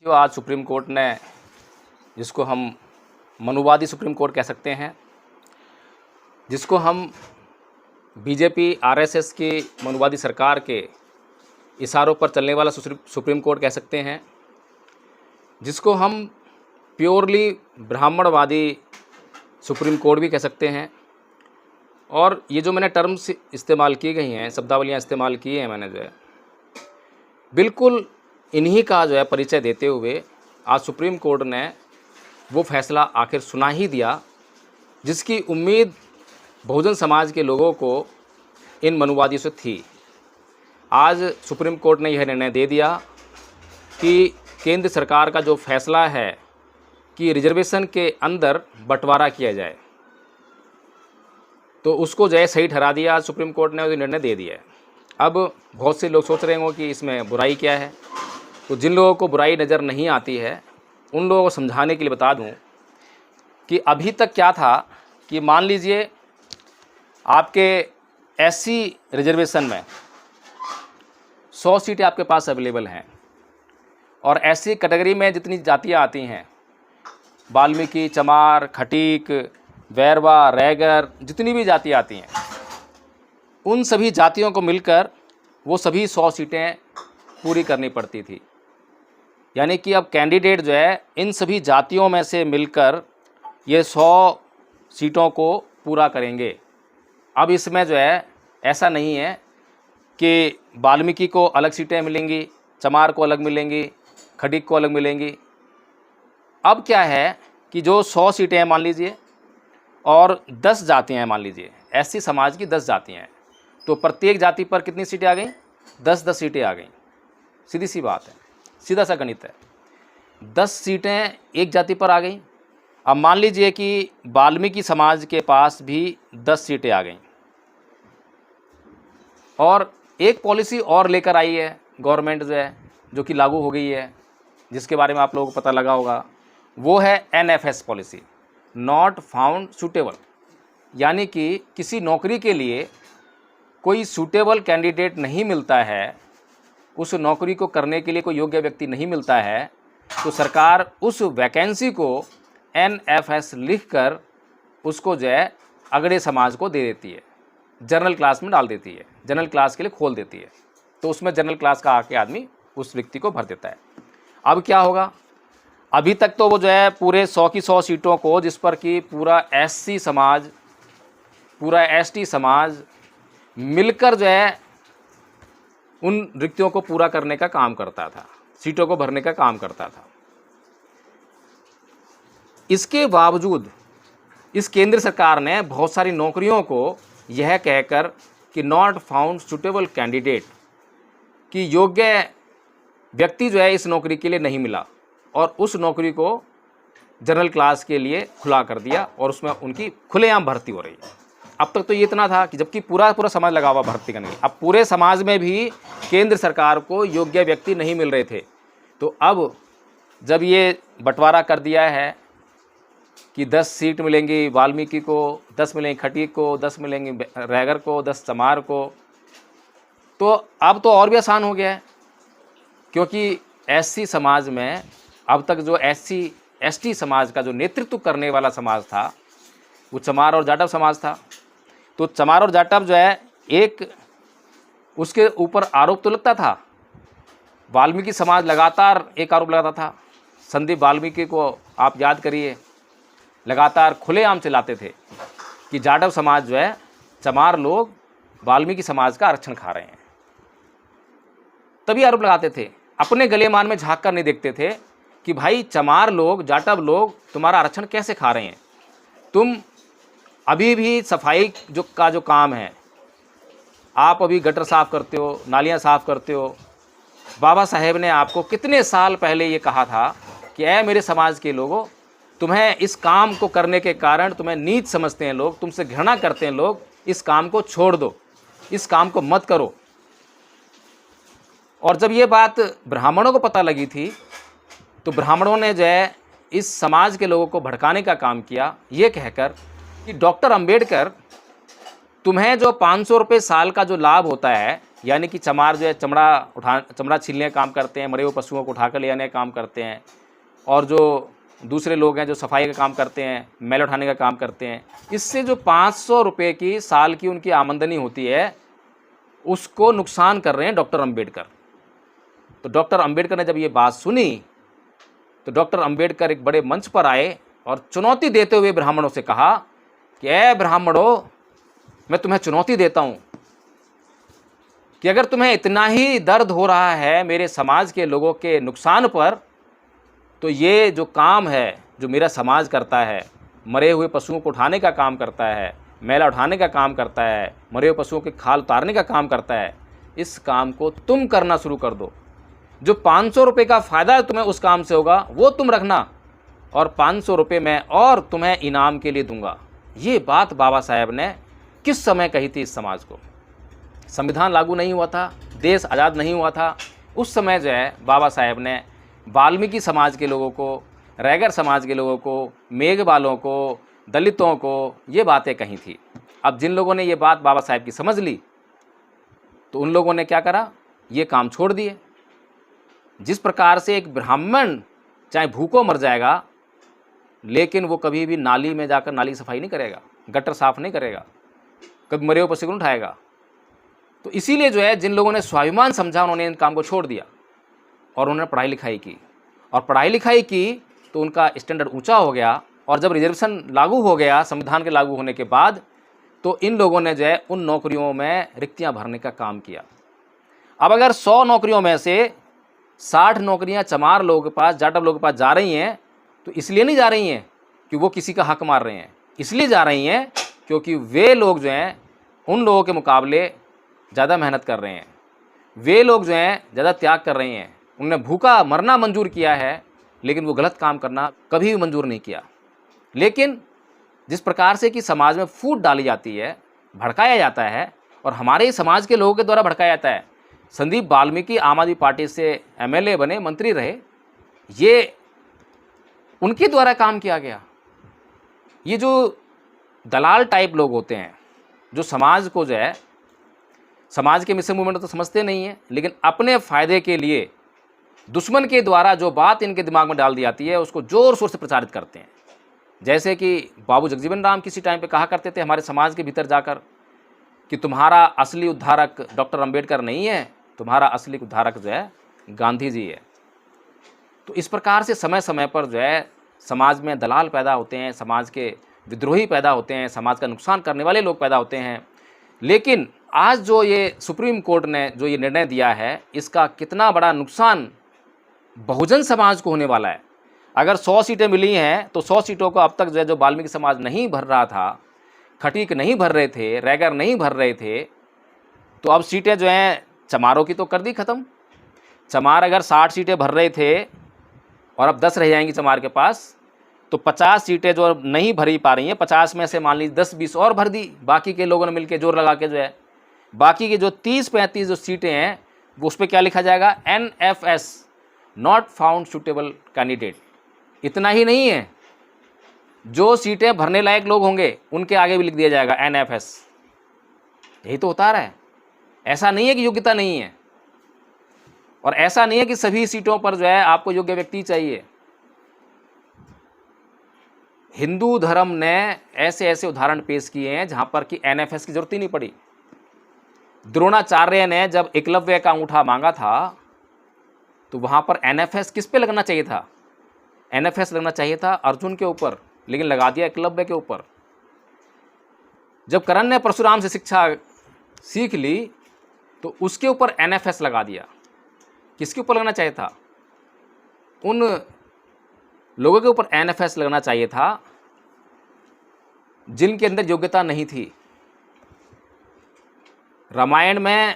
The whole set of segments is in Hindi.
जो आज सुप्रीम कोर्ट ने, जिसको हम मनुवादी सुप्रीम कोर्ट कह सकते हैं, जिसको हम बीजेपी आरएसएस की मनुवादी सरकार के इशारों पर चलने वाला सुप्रीम कोर्ट कह सकते हैं, जिसको हम प्योरली ब्राह्मणवादी सुप्रीम कोर्ट भी कह सकते हैं। और ये जो मैंने टर्म्स इस्तेमाल की गई हैं, शब्दावलियाँ इस्तेमाल की हैं मैंने, जो है बिल्कुल इन्हीं का जो है परिचय देते हुए आज सुप्रीम कोर्ट ने वो फैसला आखिर सुना ही दिया, जिसकी उम्मीद बहुजन समाज के लोगों को इन मनुवादियों से थी। आज सुप्रीम कोर्ट ने यह निर्णय दे दिया कि केंद्र सरकार का जो फैसला है कि रिजर्वेशन के अंदर बंटवारा किया जाए, तो उसको जो है सही ठहरा दिया। आज सुप्रीम कोर्ट ने निर्णय दे दिया है। अब बहुत से लोग सोच रहे होंगे कि इसमें बुराई क्या है, तो जिन लोगों को बुराई नज़र नहीं आती है उन लोगों को समझाने के लिए बता दूं कि अभी तक क्या था कि मान लीजिए आपके एससी रिजर्वेशन में 100 सीटें आपके पास अवेलेबल हैं, और एससी कैटेगरी में जितनी जातियां आती हैं, वाल्मीकि, चमार, खटीक, वैरवा, रैगर, जितनी भी जातियां आती हैं, उन सभी जातियों को मिलकर वो सभी 100 सीटें पूरी करनी पड़ती थी। यानी कि अब कैंडिडेट जो है इन सभी जातियों में से मिलकर ये 100 सीटों को पूरा करेंगे। अब इसमें जो है ऐसा नहीं है कि वाल्मीकि को अलग सीटें मिलेंगी, चमार को अलग मिलेंगी, खटीक को अलग मिलेंगी। अब क्या है कि जो 100 सीटें हैं मान लीजिए, और 10 जातियाँ हैं मान लीजिए, एससी समाज की 10 जातियाँ हैं, तो प्रत्येक जाति पर कितनी सीटें आ गई? 10-10 सीटें आ गई। सीधी सी बात है, सीधा सा गणित है। 10 सीटें एक जाति पर आ गई। अब मान लीजिए कि वाल्मीकि समाज के पास भी 10 सीटें आ गई, और एक पॉलिसी और लेकर आई है गवर्नमेंट जो है, जो कि लागू हो गई है, जिसके बारे में आप लोगों को पता लगा होगा। वो है NFS policy, not found suitable. यानी कि किसी नौकरी के लिए कोई सूटेबल कैंडिडेट नहीं मिलता है, उस नौकरी को करने के लिए कोई योग्य व्यक्ति नहीं मिलता है, तो सरकार उस वैकेंसी को एनएफएस लिखकर उसको जो है अगड़े समाज को दे देती है, जनरल क्लास में डाल देती है, जनरल क्लास के लिए खोल देती है। तो उसमें जनरल क्लास का आके आदमी उस व्यक्ति को भर देता है। अब क्या होगा? अभी तक तो वो जो है पूरे 100 की 100 सीटों को, जिस पर कि पूरा एससी समाज, पूरा एसटी समाज मिलकर जो है उन रिक्तियों को पूरा करने का काम करता था, सीटों को भरने का काम करता था। इसके बावजूद इस केंद्र सरकार ने बहुत सारी नौकरियों को यह कहकर कि नॉट फाउंड सूटेबल कैंडिडेट, कि योग्य व्यक्ति जो है इस नौकरी के लिए नहीं मिला, और उस नौकरी को जनरल क्लास के लिए खुला कर दिया, और उसमें उनकी खुलेआम भर्ती हो रही है। अब तक तो ये इतना था कि जबकि पूरा समाज लगा हुआ भर्ती करने के लिए, अब पूरे समाज में भी केंद्र सरकार को योग्य व्यक्ति नहीं मिल रहे थे। तो अब जब ये बंटवारा कर दिया है कि 10 सीट मिलेंगी वाल्मीकि को, 10 मिलेंगी खटीक को, 10 मिलेंगी रैगर को, 10 चमार को, तो अब तो और भी आसान हो गया है। क्योंकि एससी समाज में अब तक जो एससी एसटी समाज का जो नेतृत्व करने वाला समाज था, वो चमार और जाटव समाज था। तो चमार और जाटव जो है, एक उसके ऊपर आरोप तो लगता था, वाल्मीकि समाज लगातार एक आरोप लगाता था। संदीप वाल्मीकि को आप याद करिए, लगातार खुलेआम चलाते थे कि जाटव समाज जो है, चमार लोग वाल्मीकि समाज का आरक्षण खा रहे हैं। तभी आरोप लगाते थे, अपने गलेमान में झांक कर नहीं देखते थे कि भाई चमार लोग, जाटव लोग तुम्हारा आरक्षण कैसे खा रहे हैं। तुम अभी भी सफाई जो काम है, आप अभी गटर साफ़ करते हो, नालियाँ साफ़ करते हो। बाबा साहेब ने आपको कितने साल पहले ये कहा था कि ऐ मेरे समाज के लोगों, तुम्हें इस काम को करने के कारण तुम्हें नीच समझते हैं लोग, तुमसे घृणा करते हैं लोग, इस काम को छोड़ दो, इस काम को मत करो। और जब ये बात ब्राह्मणों को पता लगी थी, तो ब्राह्मणों ने जो है इस समाज के लोगों को भड़काने का काम किया, ये कहकर कि डॉक्टर अंबेडकर, तुम्हें जो 500 रुपये साल का जो लाभ होता है, यानी कि चमार जो है चमड़ा छीलने का काम करते हैं, मरे हुए पशुओं को उठाकर ले आने का काम करते हैं, और जो दूसरे लोग हैं जो सफाई का काम करते हैं, मैल उठाने का काम करते हैं, इससे जो 500 रुपये की साल की उनकी आमदनी होती है उसको नुकसान कर रहे हैं डॉक्टर अंबेडकर। तो डॉक्टर अंबेडकर ने जब ये बात सुनी तो डॉक्टर अंबेडकर एक बड़े मंच पर आए और चुनौती देते हुए ब्राह्मणों से कहा कि ए ब्राह्मणों, मैं तुम्हें चुनौती देता हूँ कि अगर तुम्हें इतना ही दर्द हो रहा है मेरे समाज के लोगों के नुकसान पर, तो ये जो काम है जो मेरा समाज करता है, मरे हुए पशुओं को उठाने का काम करता है, मैला उठाने का काम करता है, मरे हुए पशुओं के खाल उतारने का काम करता है, इस काम को तुम करना शुरू कर दो। जो 500 रुपये का फ़ायदा तुम्हें उस काम से होगा वो तुम रखना, और 500 रुपये मैं और तुम्हें इनाम के लिए दूंगा। ये बात बाबा साहेब ने किस समय कही थी इस समाज को? संविधान लागू नहीं हुआ था, देश आज़ाद नहीं हुआ था, उस समय जो है बाबा साहेब ने वाल्मीकि समाज के लोगों को, रैगर समाज के लोगों को, मेघवालों को, दलितों को ये बातें कही थी। अब जिन लोगों ने ये बात बाबा साहेब की समझ ली तो उन लोगों ने क्या करा, ये काम छोड़ दिए। जिस प्रकार से एक ब्राह्मण चाहे भूखों मर जाएगा लेकिन वो कभी भी नाली में जाकर नाली सफाई नहीं करेगा, गटर साफ नहीं करेगा, कभी मरे हुए पशु को नहीं उठाएगा। तो इसीलिए जो है जिन लोगों ने स्वाभिमान समझा उन्होंने इन काम को छोड़ दिया और उन्होंने पढ़ाई लिखाई की, और पढ़ाई लिखाई की तो उनका स्टैंडर्ड ऊंचा हो गया। और जब रिजर्वेशन लागू हो गया संविधान के लागू होने के बाद, तो इन लोगों ने जो है उन नौकरियों में रिक्तियां भरने का काम किया। अब अगर 100 नौकरियों में से 60 नौकरियां चमार लोगों के पास, जाटव लोगों के पास जा रही हैं, तो इसलिए नहीं जा रही हैं कि वो किसी का हक मार रहे हैं, इसलिए जा रही हैं क्योंकि वे लोग जो हैं उन लोगों के मुकाबले ज़्यादा मेहनत कर रहे हैं, वे लोग जो हैं ज़्यादा त्याग कर रहे हैं। उन्होंने भूखा मरना मंजूर किया है लेकिन वो गलत काम करना कभी भी मंजूर नहीं किया। लेकिन जिस प्रकार से कि समाज में फूट डाली जाती है, भड़काया जाता है, और हमारे समाज के लोगों के द्वारा भड़काया जाता है। संदीप वाल्मीकि आम आदमी पार्टी से एमएलए बने, मंत्री रहे, ये उनके द्वारा काम किया गया। ये जो दलाल टाइप लोग होते हैं जो समाज को जो है, समाज के मिशन मूवमेंट तो समझते नहीं है, लेकिन अपने फ़ायदे के लिए दुश्मन के द्वारा जो बात इनके दिमाग में डाल दी जाती है उसको ज़ोर शोर से प्रचारित करते हैं। जैसे कि बाबू जगजीवन राम किसी टाइम पे कहा करते थे हमारे समाज के भीतर जाकर कि तुम्हारा असली उद्धारक डॉक्टर अंबेडकर नहीं है, तुम्हारा असली उद्धारक जो है गांधी जी है। तो इस प्रकार से समय समय पर जो है समाज में दलाल पैदा होते हैं, समाज के विद्रोही पैदा होते हैं, समाज का नुकसान करने वाले लोग पैदा होते हैं। लेकिन आज जो ये सुप्रीम कोर्ट ने जो ये निर्णय दिया है, इसका कितना बड़ा नुकसान बहुजन समाज को होने वाला है। अगर 100 सीटें मिली हैं तो 100 सीटों को अब तक जो है जो वाल्मीकि समाज नहीं भर रहा था, खटीक नहीं भर रहे थे, रैगर नहीं भर रहे थे, तो अब सीटें जो हैं चमारों की तो कर दी ख़त्म। चमार अगर 60 सीटें भर रहे थे और अब 10 रह जाएंगी चमार के पास, तो 50 सीटें जो नहीं भरी पा रही हैं, 50 में से मान लीजिए 10-20 और भर दी, बाकी के लोगों ने मिलकर जोर लगा के जो है बाकी की जो 30-35 जो सीटें हैं वो उस पर क्या लिखा जाएगा, NFS not found suitable candidate. इतना ही नहीं है, जो सीटें भरने लायक लोग होंगे उनके आगे भी लिख दिया जाएगा NFS। यही तो होता रहा है। ऐसा नहीं है कि योग्यता नहीं है, और ऐसा नहीं है कि सभी सीटों पर जो है आपको योग्य व्यक्ति चाहिए। हिंदू धर्म ने ऐसे ऐसे उदाहरण पेश किए हैं जहां पर कि NFS की जरूरत ही नहीं पड़ी। द्रोणाचार्य ने जब एकलव्य का अंगूठा मांगा था तो वहां पर NFS किस पे लगना चाहिए था? NFS लगना चाहिए था अर्जुन के ऊपर, लेकिन लगा दिया एकलव्य के ऊपर। जब कर्ण ने परशुराम से शिक्षा सीख ली तो उसके ऊपर NFS लगा दिया। किसके ऊपर लगना चाहिए था? उन लोगों के ऊपर NFS लगना चाहिए था जिनके अंदर योग्यता नहीं थी। रामायण में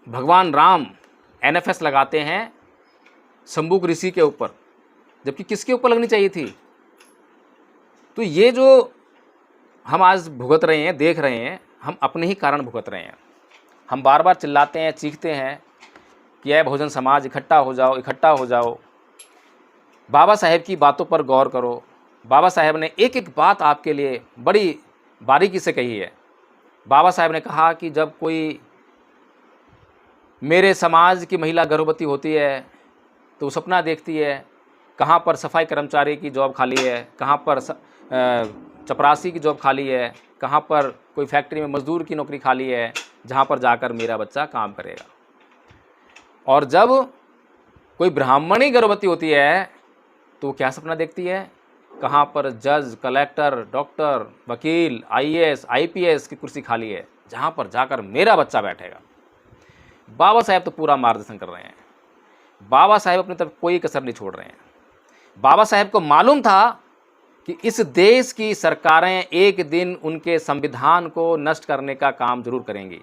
भगवान राम NFS लगाते हैं शंबुक ऋषि के ऊपर, जबकि किसके ऊपर लगनी चाहिए थी? तो ये जो हम आज भुगत रहे हैं, देख रहे हैं, हम अपने ही कारण भुगत रहे हैं। हम बार बार चिल्लाते हैं, चीखते हैं कि यह बहुजन समाज इकट्ठा हो जाओ, इकट्ठा हो जाओ। बाबा साहेब की बातों पर गौर करो। बाबा साहेब ने एक एक बात आपके लिए बड़ी बारीकी से कही है। बाबा साहेब ने कहा कि जब कोई मेरे समाज की महिला गर्भवती होती है तो वो सपना देखती है कहाँ पर सफाई कर्मचारी की जॉब खाली है, कहाँ पर चपरासी की जॉब खाली है, कहाँ पर कोई फैक्ट्री में मजदूर की नौकरी खाली है, जहाँ पर जाकर मेरा बच्चा काम करेगा। और जब कोई ब्राह्मणी गर्भवती होती है तो वो क्या सपना देखती है, कहाँ पर जज, कलेक्टर, डॉक्टर, वकील, आईएएस, आईपीएस की कुर्सी खाली है, जहाँ पर जाकर मेरा बच्चा बैठेगा। बाबा साहेब तो पूरा मार्गदर्शन कर रहे हैं। बाबा साहेब अपनी तरफ कोई कसर नहीं छोड़ रहे हैं। बाबा साहेब को मालूम था कि इस देश की सरकारें एक दिन उनके संविधान को नष्ट करने का काम जरूर करेंगी।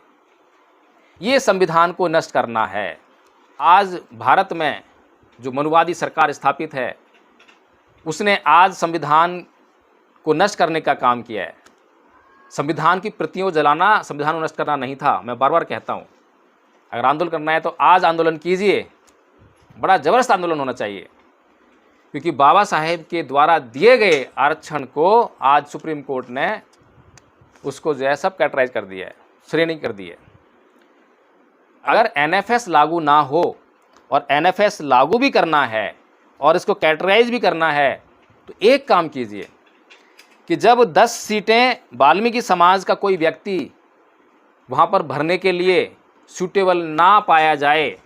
ये संविधान को नष्ट करना है। आज भारत में जो मनुवादी सरकार स्थापित है उसने आज संविधान को नष्ट करने का काम किया है। संविधान की प्रतियों जलाना संविधान को नष्ट करना नहीं था। मैं बार बार कहता हूँ, अगर आंदोलन करना है तो आज आंदोलन कीजिए, बड़ा ज़बरदस्त आंदोलन होना चाहिए, क्योंकि बाबा साहेब के द्वारा दिए गए आरक्षण को आज सुप्रीम कोर्ट ने उसको जो है सब कैटेगराइज कर दिया है, श्रेणी कर दी है। अगर एनएफएस लागू ना हो और एनएफएस लागू भी करना है और इसको कैटेगराइज भी करना है तो एक काम कीजिए कि जब 10 सीटें वाल्मीकि समाज का कोई व्यक्ति वहाँ पर भरने के लिए सूटेबल ना पाया जाए,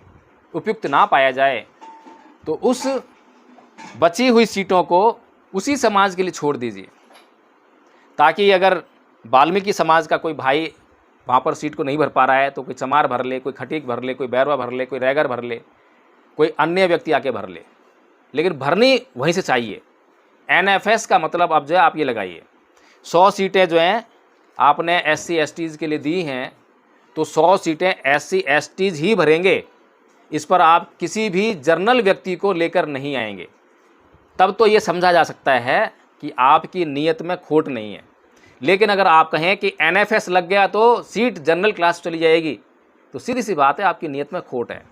उपयुक्त ना पाया जाए, तो उस बची हुई सीटों को उसी समाज के लिए छोड़ दीजिए, ताकि अगर वाल्मीकि समाज का कोई भाई वहाँ पर सीट को नहीं भर पा रहा है तो कोई चमार भर ले, कोई खटीक भर ले, कोई बैरवा भर ले, कोई रैगर भर ले, कोई अन्य व्यक्ति आके भर ले, लेकिन भरनी वहीं से चाहिए। एनएफएस का मतलब अब जो है आप ये लगाइए, 100 सीटें जो हैं आपने SC STs के लिए दी हैं तो 100 सीटें SC STs ही भरेंगे। इस पर आप किसी भी जर्नल व्यक्ति को लेकर नहीं आएंगे। तब तो ये समझा जा सकता है कि आपकी नीयत में खोट नहीं है। लेकिन अगर आप कहें कि एनएफएस लग गया तो सीट जनरल क्लास चली जाएगी, तो सीधी सी बात है आपकी नीयत में खोट है।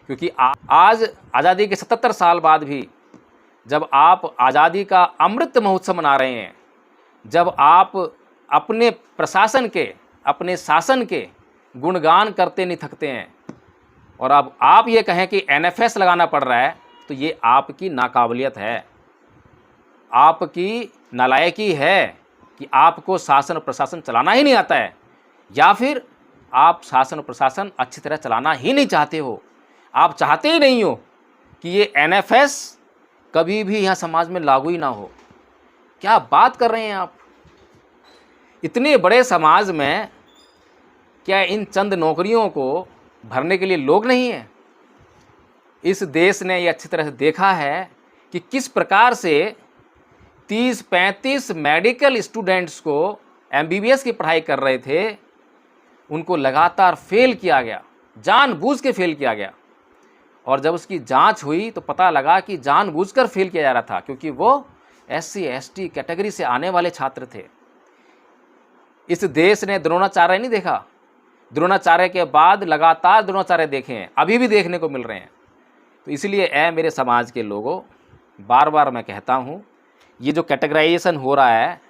क्योंकि आज आज़ादी के 77 साल बाद भी जब आप आज़ादी का अमृत महोत्सव मना रहे हैं, जब आप अपने प्रशासन के, अपने शासन के गुणगान करते नहीं थकते हैं, और अब आप ये कहें कि एनएफएस लगाना पड़ रहा है, तो ये आपकी नाकाबिलियत है, आपकी नालायकी है कि आपको शासन प्रशासन चलाना ही नहीं आता है, या फिर आप शासन प्रशासन अच्छी तरह चलाना ही नहीं चाहते हो। आप चाहते ही नहीं हो कि ये एनएफएस कभी भी यहाँ समाज में लागू ही ना हो। क्या बात कर रहे हैं आप? इतने बड़े समाज में क्या इन चंद नौकरियों को भरने के लिए लोग नहीं हैं? इस देश ने ये अच्छी तरह से देखा है कि किस प्रकार से 30-35 मेडिकल स्टूडेंट्स को MBBS की पढ़ाई कर रहे थे, उनको लगातार फेल किया गया, जानबूझ के फेल किया गया। और जब उसकी जांच हुई तो पता लगा कि जानबूझकर फेल किया जा रहा था, क्योंकि वो SC ST कैटेगरी से आने वाले छात्र थे। इस देश ने द्रोणाचार्य नहीं देखा, द्रोणाचार्य के बाद लगातार द्रोणाचार्य देखे हैं, अभी भी देखने को मिल रहे हैं। तो इसलिए मेरे समाज के लोगों, बार बार मैं कहता हूँ, ये जो कैटेगराइजेशन हो रहा है,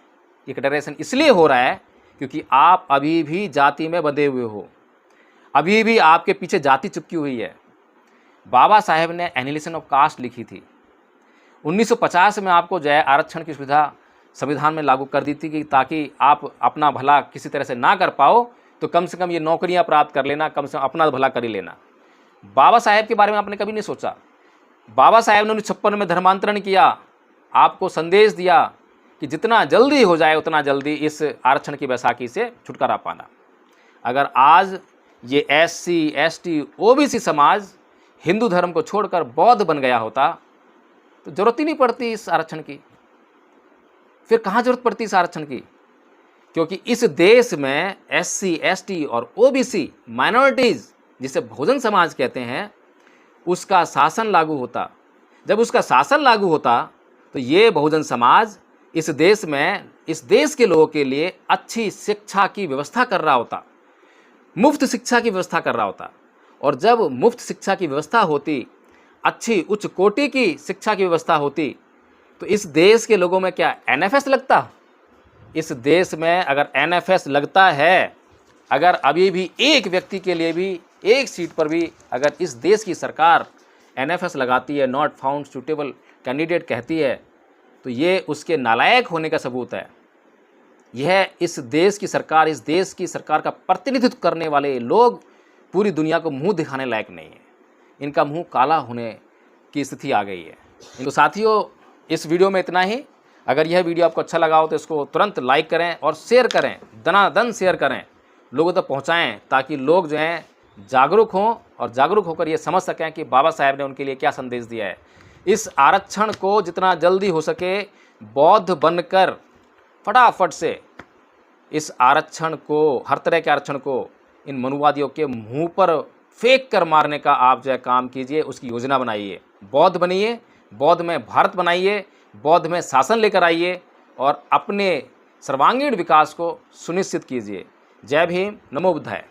ये कैटेगराइजेशन इसलिए हो रहा है क्योंकि आप अभी भी जाति में बंधे हुए हो, अभी भी आपके पीछे जाति चिपकी हुई है। बाबा साहेब ने एनिहिलेशन ऑफ कास्ट लिखी थी। 1950 में आपको जो है आरक्षण की सुविधा संविधान में लागू कर दी थी कि ताकि आप अपना भला किसी तरह से ना कर पाओ तो कम से कम ये नौकरियां प्राप्त कर लेना, कम से कम अपना भला कर ही लेना। बाबा साहेब के बारे में आपने कभी नहीं सोचा। बाबा साहेब ने 1956 में धर्मांतरण किया, आपको संदेश दिया कि जितना जल्दी हो जाए उतना जल्दी इस आरक्षण की बैसाखी से छुटकारा पाना। अगर आज ये SC ST OBC समाज हिंदू धर्म को छोड़कर बौद्ध बन गया होता तो जरूरत ही नहीं पड़ती इस आरक्षण की। फिर कहाँ जरूरत पड़ती इस आरक्षण की? क्योंकि इस देश में SC ST और OBC माइनॉरिटीज़, जिसे बहुजन समाज कहते हैं, उसका शासन लागू होता। जब उसका शासन लागू होता तो ये बहुजन समाज इस देश में, इस देश के लोगों के लिए अच्छी शिक्षा की व्यवस्था कर रहा होता, मुफ्त शिक्षा की व्यवस्था कर रहा होता। और जब मुफ्त शिक्षा की व्यवस्था होती, अच्छी उच्च कोटि की शिक्षा की व्यवस्था होती, तो इस देश के लोगों में क्या NFS लगता? इस देश में अगर NFS लगता है, अगर अभी भी एक व्यक्ति के लिए भी एक सीट पर भी अगर इस देश की सरकार NFS लगाती है, नॉट फाउंड सूटेबल कैंडिडेट कहती है, तो ये उसके नालायक होने का सबूत है। यह इस देश की सरकार का प्रतिनिधित्व करने वाले लोग पूरी दुनिया को मुंह दिखाने लायक नहीं है। इनका मुंह काला होने की स्थिति आ गई है। तो साथियों, इस वीडियो में इतना ही। अगर यह वीडियो आपको अच्छा लगा हो तो इसको तुरंत लाइक करें और शेयर करें, दनादन शेयर करें, लोगों तक पहुंचाएं, ताकि लोग जो हैं जागरूक हों और जागरूक होकर ये समझ सकें कि बाबा साहेब ने उनके लिए क्या संदेश दिया है। इस आरक्षण को जितना जल्दी हो सके बौद्ध बनकर फटाफट से इस आरक्षण को, हर तरह के आरक्षण को इन मनुवादियों के मुंह पर फेंक कर मारने का आप जो है काम कीजिए, उसकी योजना बनाइए। बौद्ध बनिए, बौद्ध में भारत बनाइए, बौद्ध में शासन लेकर आइए और अपने सर्वांगीण विकास को सुनिश्चित कीजिए। जय भीम, नमो बुद्धाय।